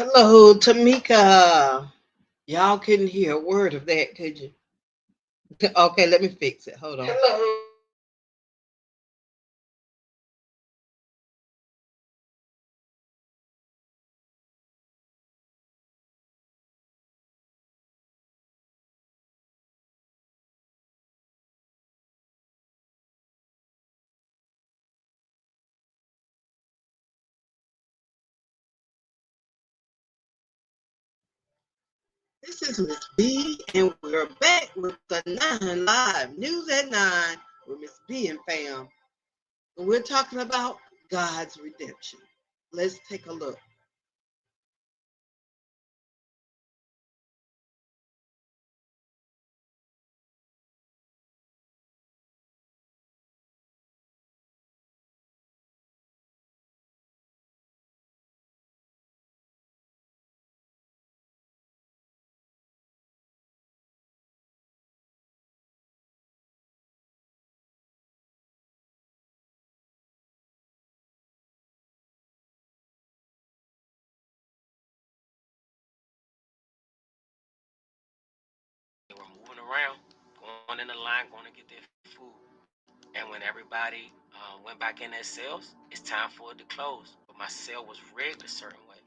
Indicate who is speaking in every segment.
Speaker 1: Hello, Tamika. Y'all couldn't hear a word of that, could you? Okay, let me fix it. Hold on. Hello. This is Miss B, and we're back with the 9 Live News at 9 with Miss B and fam. And we're talking about God's redemption. Let's take a look.
Speaker 2: They were moving around, going in the line, going to get their food. And when everybody went back in their cells, it's time for it to close. But my cell was rigged a certain way.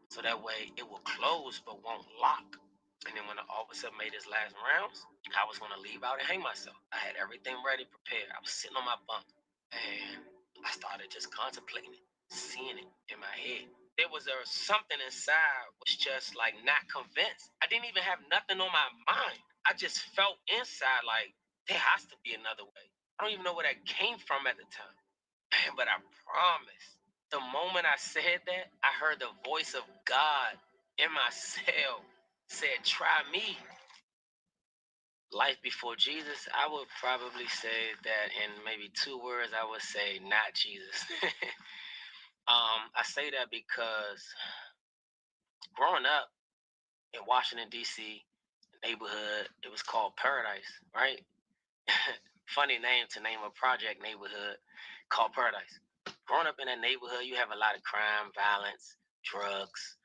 Speaker 2: So that way it will close but won't lock. And then when the officer made his last rounds, I was going to leave out and hang myself. I had everything ready, prepared. I was sitting on my bunk. And I started just contemplating it, seeing it in my head. There was something inside was just like not convinced. I didn't even have nothing on my mind. I just felt inside like there has to be another way. I don't even know where that came from at the time. But I promise, the moment I said that, I heard the voice of God in my cell said, try me. Life before Jesus, I would probably say that in maybe two words, I would say not Jesus. I say that because growing up in Washington, D.C., neighborhood, it was called Paradise, right? Funny name to name a project neighborhood called Paradise. Growing up in that neighborhood, you have a lot of crime, violence, drugs,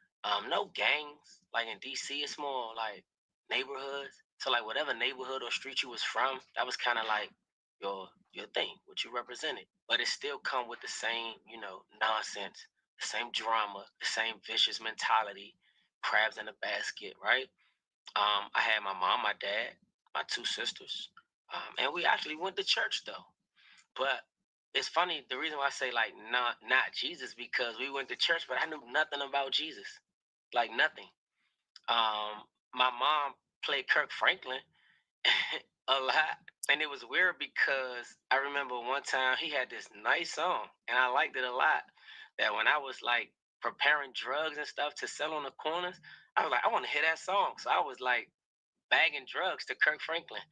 Speaker 2: no gangs. Like in DC, it's more like neighborhoods. So like whatever neighborhood or street you was from, that was kind of like your thing, what you represented. But it still come with the same, nonsense, the same drama, the same vicious mentality, crabs in a basket, right? I had my mom, my dad, my two sisters, and we actually went to church though. But it's funny. The reason why I say like not Jesus because we went to church, but I knew nothing about Jesus, like nothing. My mom played Kirk Franklin a lot, and it was weird because I remember one time he had this nice song, and I liked it a lot. That when I was like preparing drugs and stuff to sell on the corners, I was like, I want to hear that song. So I was like bagging drugs to Kirk Franklin.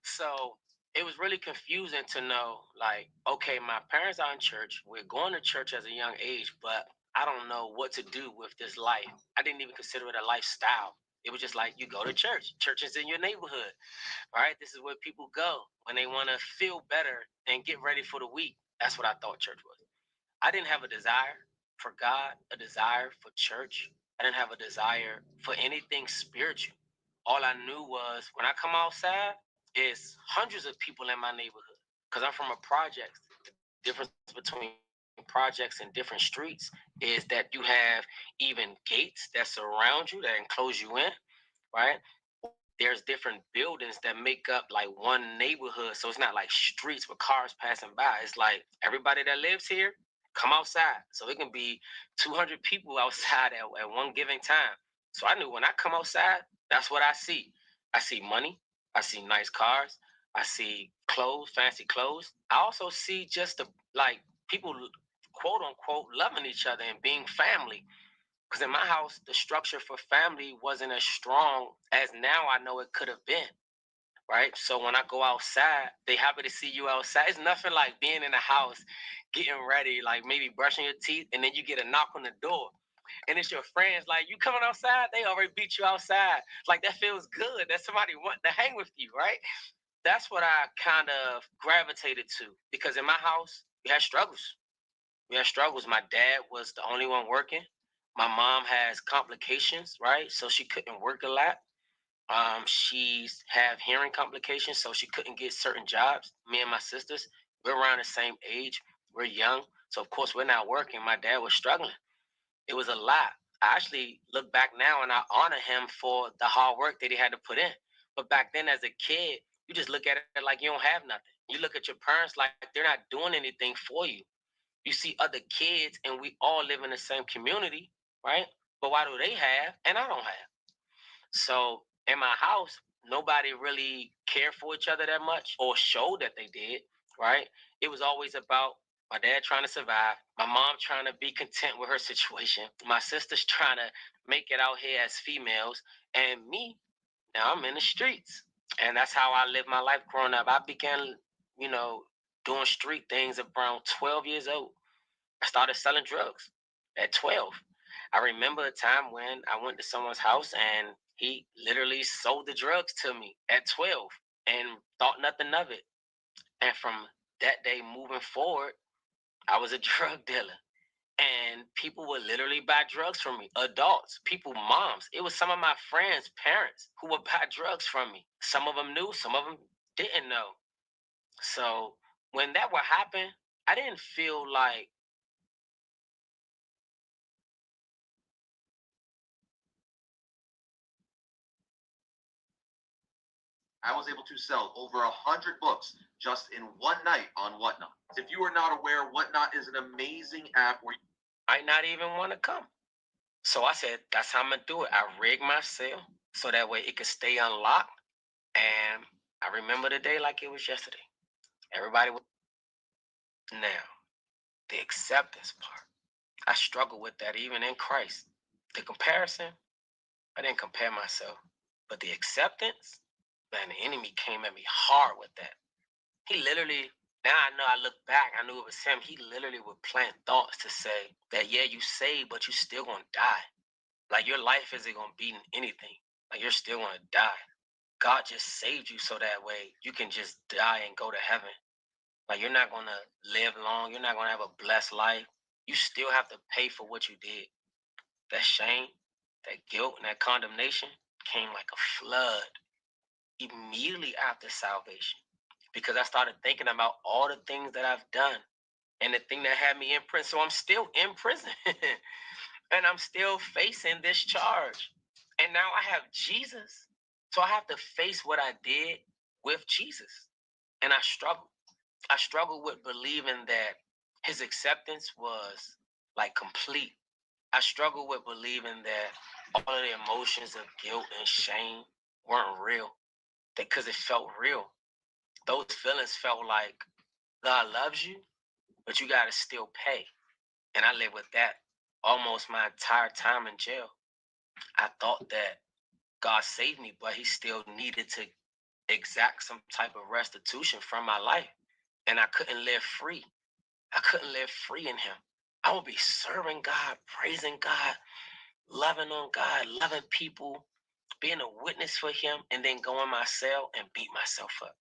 Speaker 2: So it was really confusing to know, like, okay, my parents are in church. We're going to church as a young age, but I don't know what to do with this life. I didn't even consider it a lifestyle. It was just like you go to church. Church is in your neighborhood, right? This is where people go when they want to feel better and get ready for the week. That's what I thought church was. I didn't have a desire for God, a desire for church. I didn't have a desire for anything spiritual. All I knew was when I come outside, it's hundreds of people in my neighborhood because I'm from a project. The difference between projects and different streets is that you have even gates that surround you that enclose you in, right? There's different buildings that make up like one neighborhood. So it's not like streets with cars passing by. It's like everybody that lives here, come outside. So it can be 200 people outside at one given time. So I knew when I come outside, that's what I see. I see money. I see nice cars. I see clothes, fancy clothes. I also see just the like people quote unquote loving each other and being family. Because in my house, the structure for family wasn't as strong as now I know it could have been, right? So when I go outside, they happy to see you outside. It's nothing like being in the house, getting ready, like maybe brushing your teeth, and then you get a knock on the door. And it's your friends, like, you coming outside? They already beat you outside. Like, that feels good. That somebody want to hang with you, right? That's what I kind of gravitated to. Because in my house, we had struggles. We had struggles. My dad was the only one working. My mom has complications, right? So she couldn't work a lot. She's have hearing complications, so she couldn't get certain jobs. Me and my sisters, we're around the same age. We're young, so of course we're not working. My dad was struggling. It was a lot. I actually look back now and I honor him for the hard work that he had to put in. But back then, as a kid, you just look at it like you don't have nothing. You look at your parents like they're not doing anything for you. You see other kids, and we all live in the same community, right? But why do they have and I don't have? So in my house, nobody really cared for each other that much or showed that they did, right? It was always about my dad trying to survive, my mom trying to be content with her situation, my sisters trying to make it out here as females, and me, now I'm in the streets. And that's how I lived my life growing up. I began, you know, doing street things around 12 years old. I started selling drugs at 12. I remember a time when I went to someone's house and he literally sold the drugs to me at 12 and thought nothing of it. And from that day moving forward, I was a drug dealer. And people would literally buy drugs from me. Adults, people, moms. It was some of my friends' parents who would buy drugs from me. Some of them knew, some of them didn't know. So when that would happen, I didn't feel like
Speaker 3: I was able to sell over 100 books just in one night on Whatnot. If you are not aware, Whatnot is an amazing app where
Speaker 2: I not even want to come. So I said, that's how I'm gonna do it. I rigged my cell so that way it could stay unlocked. And I remember the day like it was yesterday. Everybody was now the acceptance part. I struggle with that even in Christ. The comparison, I didn't compare myself. But the acceptance, man, the enemy came at me hard with that. He literally, now I know I look back, I knew it was him. He literally would plant thoughts to say that, yeah, you saved, but you still gonna die. Like your life isn't gonna be anything. Like you're still gonna die. God just saved you so that way you can just die and go to heaven. Like you're not gonna live long. You're not gonna have a blessed life. You still have to pay for what you did. That shame, that guilt, and that condemnation came like a flood immediately after salvation. Because I started thinking about all the things that I've done and the thing that had me in prison. So I'm still in prison. And I'm still facing this charge. And now I have Jesus. So I have to face what I did with Jesus. And I struggle. I struggle with believing that his acceptance was like complete. I struggle with believing that all of the emotions of guilt and shame weren't real. Because it felt real. Those feelings felt like God loves you, but you got to still pay. And I lived with that almost my entire time in jail. I thought that God saved me, but he still needed to exact some type of restitution from my life. And I couldn't live free. I couldn't live free in him. I would be serving God, praising God, loving on God, loving people, being a witness for him, and then go in my cell and beat myself up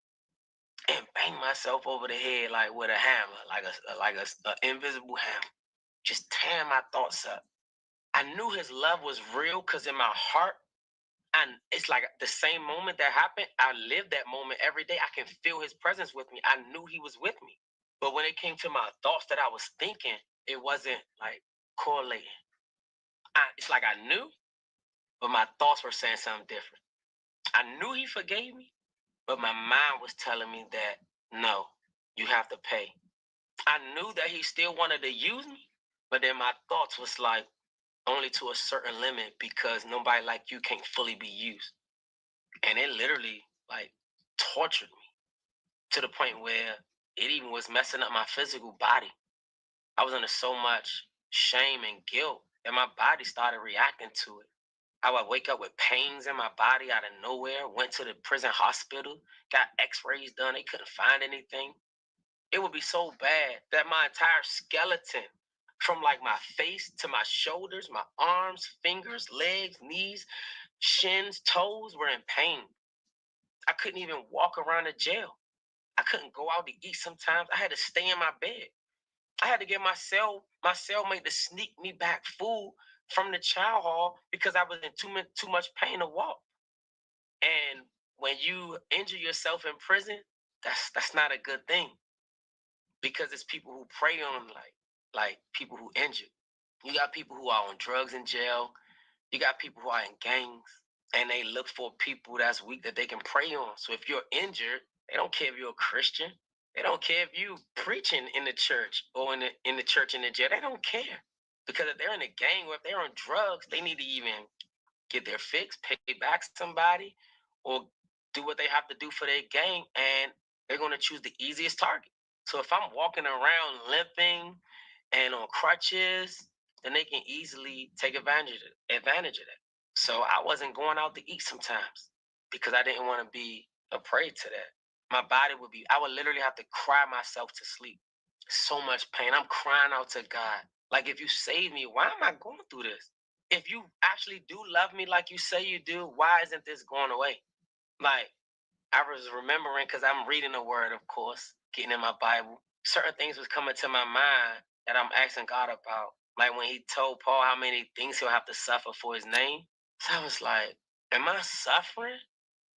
Speaker 2: and bang myself over the head like with a hammer, like a invisible hammer, just tearing my thoughts up. I knew his love was real because in my heart, and it's like the same moment that happened, I live that moment every day. I can feel his presence with me. I knew he was with me. But when it came to my thoughts that I was thinking, it wasn't like correlating. It's like I knew, but my thoughts were saying something different. I knew he forgave me, but my mind was telling me that no, you have to pay. I knew that he still wanted to use me, but then my thoughts was like only to a certain limit because nobody like you can't fully be used. And it literally like tortured me to the point where it even was messing up my physical body. I was under so much shame and guilt that my body started reacting to it. I would wake up with pains in my body out of nowhere, went to the prison hospital, got x-rays done, they couldn't find anything. It would be so bad that my entire skeleton, from like my face to my shoulders, my arms, fingers, legs, knees, shins, toes were in pain. I couldn't even walk around the jail. I couldn't go out to eat sometimes. I had to stay in my bed. I had to get my cellmate to sneak me back food from the child hall because I was in too much pain to walk. And when you injure yourself in prison, that's not a good thing, because it's people who prey on like people who injured. You got people who are on drugs in jail. You got people who are in gangs, and they look for people that's weak that they can prey on. So if you're injured, they don't care if you're a Christian. They don't care if you preaching in the church or in the church in the jail. They don't care, because if they're in a gang or if they're on drugs, they need to even get their fix, pay back somebody, or do what they have to do for their gang, and they're going to choose the easiest target. So if I'm walking around limping and on crutches, then they can easily take advantage of that. So I wasn't going out to eat sometimes because I didn't want to be a prey to that. My body I would literally have to cry myself to sleep. So much pain. I'm crying out to God. Like, if you save me, why am I going through this? If you actually do love me like you say you do, why isn't this going away? Like, I was remembering, because I'm reading the word, of course, getting in my Bible. Certain things was coming to my mind that I'm asking God about. Like when he told Paul how many things he'll have to suffer for his name. So I was like, am I suffering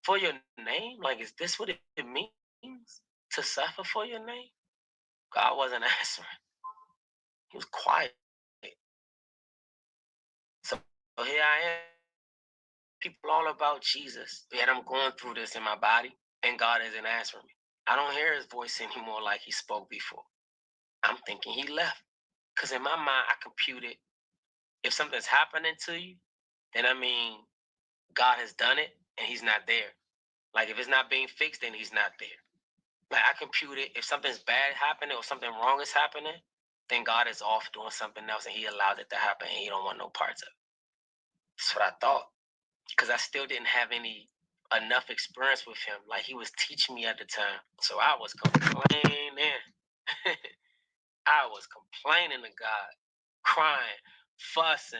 Speaker 2: for your name? Like, is this what it means to suffer for your name? God wasn't answering. He was quiet. So here I am. People all about Jesus, yet I'm going through this in my body, and God isn't answering me. I don't hear his voice anymore like he spoke before. I'm thinking he left. Because in my mind, I computed, if something's happening to you, then I mean, God has done it and he's not there. Like, if it's not being fixed, then he's not there. Like, I computed, if something's bad happening or something wrong is happening, then God is off doing something else and he allowed it to happen and he don't want no parts of it. That's what I thought. Because I still didn't have enough experience with him. Like, he was teaching me at the time. So I was complaining. I was complaining to God, crying, fussing.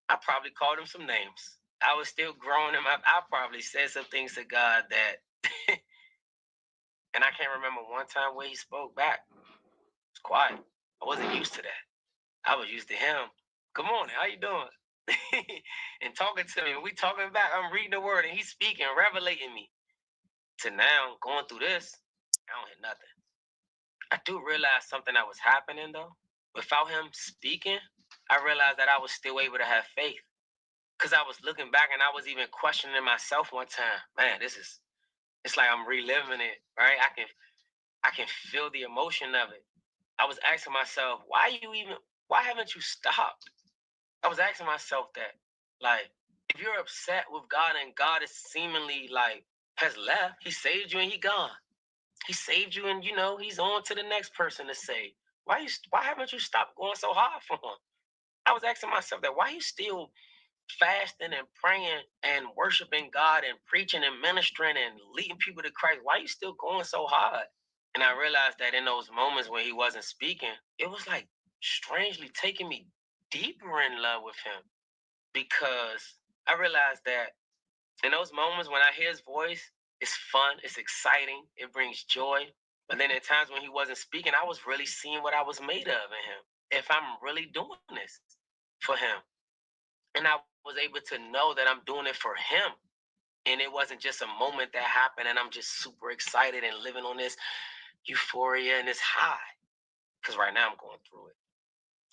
Speaker 2: I probably called him some names. I was still growing him up. I probably said some things to God that, and I can't remember one time where he spoke back. It was quiet. I wasn't used to that. I was used to him. Good morning, how you doing? And talking to me. We talking back. I'm reading the word and he's speaking, revelating me. To now, going through this, I don't hear nothing. I do realize something that was happening though. Without him speaking, I realized that I was still able to have faith. Because I was looking back and I was even questioning myself one time. Man, it's like I'm reliving it, right? I can feel the emotion of it. I was asking myself, why haven't you stopped? I was asking myself that. Like, if you're upset with God and God is seemingly like has left, he saved you and he gone. He saved you and he's on to the next person to save. Why haven't you stopped going so hard for him? I was asking myself that. Why you still fasting and praying and worshiping God and preaching and ministering and leading people to Christ? Why you still going so hard? And I realized that in those moments when he wasn't speaking, it was like strangely taking me deeper in love with him, because I realized that in those moments when I hear his voice, it's fun, it's exciting, it brings joy. But then at times when he wasn't speaking, I was really seeing what I was made of in him. If I'm really doing this for him. And I was able to know that I'm doing it for him. And it wasn't just a moment that happened and I'm just super excited and living on this euphoria and this high. Because right now I'm going through it.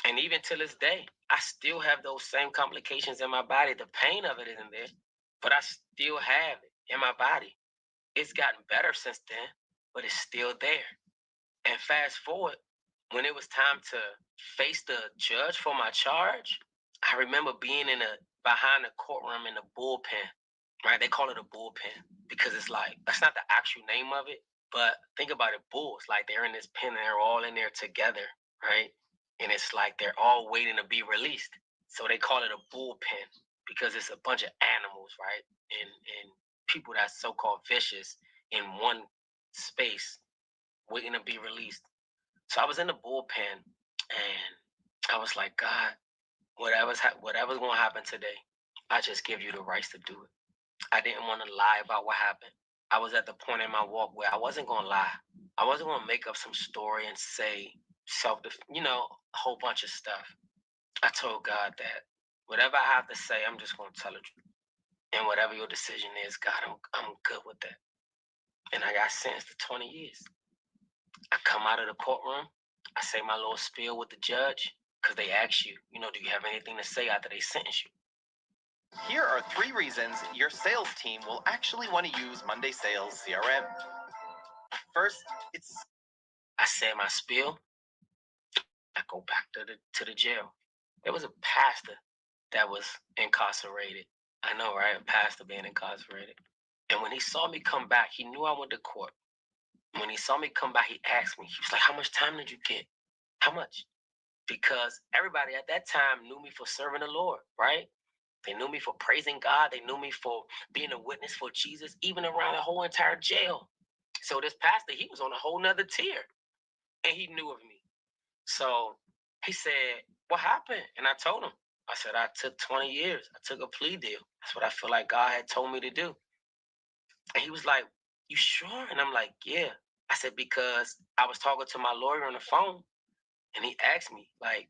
Speaker 2: And even to this day, I still have those same complications in my body. The pain of it isn't there, but I still have it in my body. It's gotten better since then, but it's still there. And fast forward, when it was time to face the judge for my charge, I remember being behind the courtroom in the bullpen, right? They call it a bullpen because it's like, that's not the actual name of it, but think about it, bulls, like they're in this pen and they're all in there together, right? And it's like they're all waiting to be released. So they call it a bullpen because it's a bunch of animals, right? And people that's so-called vicious in one space waiting to be released. So I was in the bullpen and I was like, God, whatever's going to happen today, I just give you the rights to do it. I didn't want to lie about what happened. I was at the point in my walk where I wasn't going to lie. I wasn't going to make up some story and say a whole bunch of stuff. I told God that Whatever I have to say, I'm just going to tell the truth. And whatever your decision is, God, I'm good with that. And I got sentenced to 20 years. I come out of the courtroom. I say my little spiel with the judge because they ask you, do you have anything to say after they sentence you?
Speaker 4: Here are 3 reasons your sales team will actually want to use Monday Sales CRM. First,
Speaker 2: I say my spiel. I go back to the jail. There was a pastor that was incarcerated. I know, right? A pastor being incarcerated. And when he saw me come back, he knew I went to court. When he saw me come back, he asked me, he was like, how much time did you get? How much? Because everybody at that time knew me for serving the Lord, right? They knew me for praising God. They knew me for being a witness for Jesus, even around the whole entire jail. So this pastor, he was on a whole nother tier, and he knew of me. So he said, what happened? And I told him, I said, I took 20 years. I took a plea deal. That's what I feel like God had told me to do. And he was like, you sure? And I'm like, yeah. I said, because I was talking to my lawyer on the phone, and he asked me, like,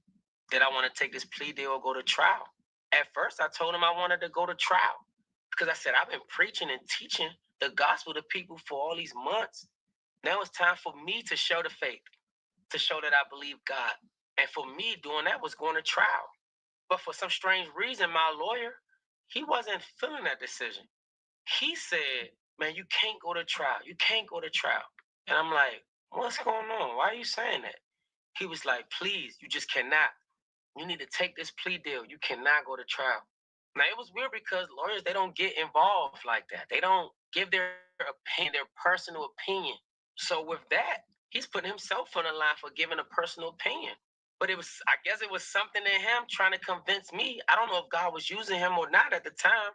Speaker 2: did I want to take this plea deal or go to trial? At first, I told him I wanted to go to trial because I said, I've been preaching and teaching the gospel to people for all these months. Now it's time for me to show the faith, to show that I believe God. And for me, doing that was going to trial. But for some strange reason, my lawyer, he wasn't feeling that decision. He said, man, you can't go to trial. You can't go to trial. And I'm like, what's going on? Why are you saying that? He was like, please, you just cannot. You need to take this plea deal. You cannot go to trial. Now, it was weird because lawyers, they don't get involved like that. They don't give their opinion, their personal opinion. So with that, he's putting himself on the line for giving a personal opinion. But I guess it was something in him trying to convince me. I don't know if God was using him or not at the time.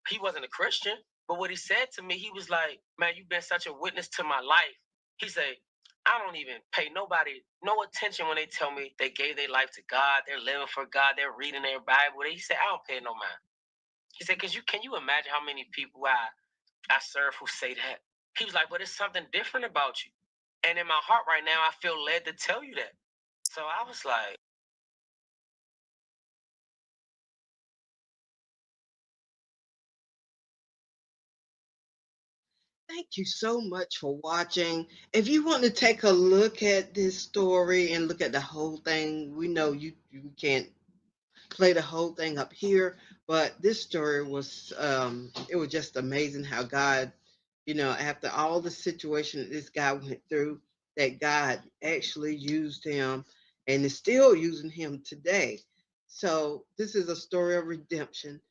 Speaker 2: He wasn't a Christian. But what he said to me, he was like, man, you've been such a witness to my life. He said, I don't even pay nobody no attention when they tell me they gave their life to God, they're living for God, they're reading their Bible. He said, I don't pay no mind. He said, because can you imagine how many people I serve who say that? He was like, but it's something different about you. And in my heart right now, I feel led to tell you that. So I was like,
Speaker 1: Thank you so much for watching. If you want to take a look at this story and look at the whole thing, we know you can't play the whole thing up here, but this story was it was just amazing how God, after all the situation that this guy went through, that God actually used him and is still using him today. So this is a story of redemption.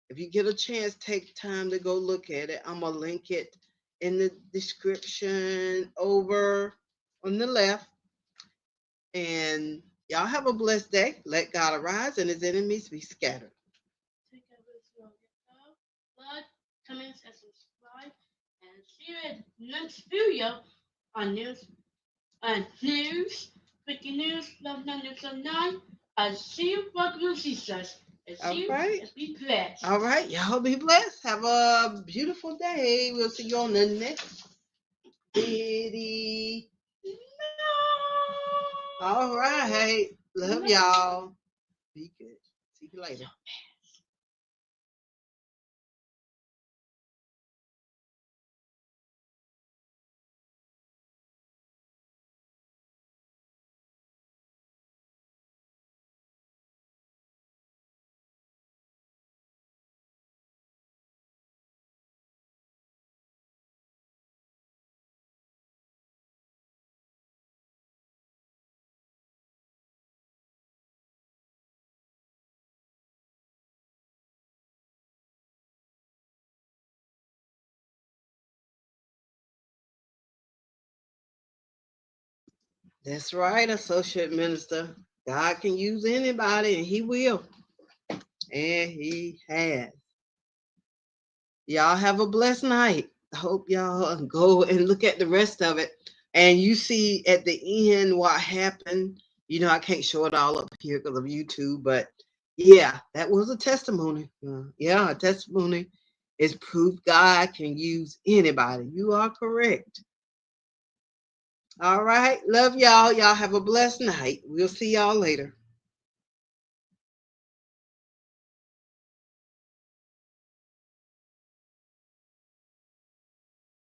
Speaker 1: If you get a chance, take time to go look at it. I'm gonna link it in the description over on the left. And y'all have a blessed day. Let God arise and his enemies be scattered.
Speaker 5: Take care of Israel. Like, comment, and subscribe. And see you in the next video on breaking news, love 909. I'll see you, brothers and sisters. And see you and be blessed.
Speaker 1: All right. Y'all be blessed. Have a beautiful day. We'll see you on the next video. All right. Love y'all. Be good. See you later. That's right, Associate Minister. God can use anybody, and he will. And he has. Y'all have a blessed night. I hope y'all go and look at the rest of it. And you see at the end what happened. I can't show it all up here because of YouTube, but yeah, that was a testimony. A testimony is proof God can use anybody. You are correct. All right. Love y'all. Y'all have a blessed night. We'll see y'all later.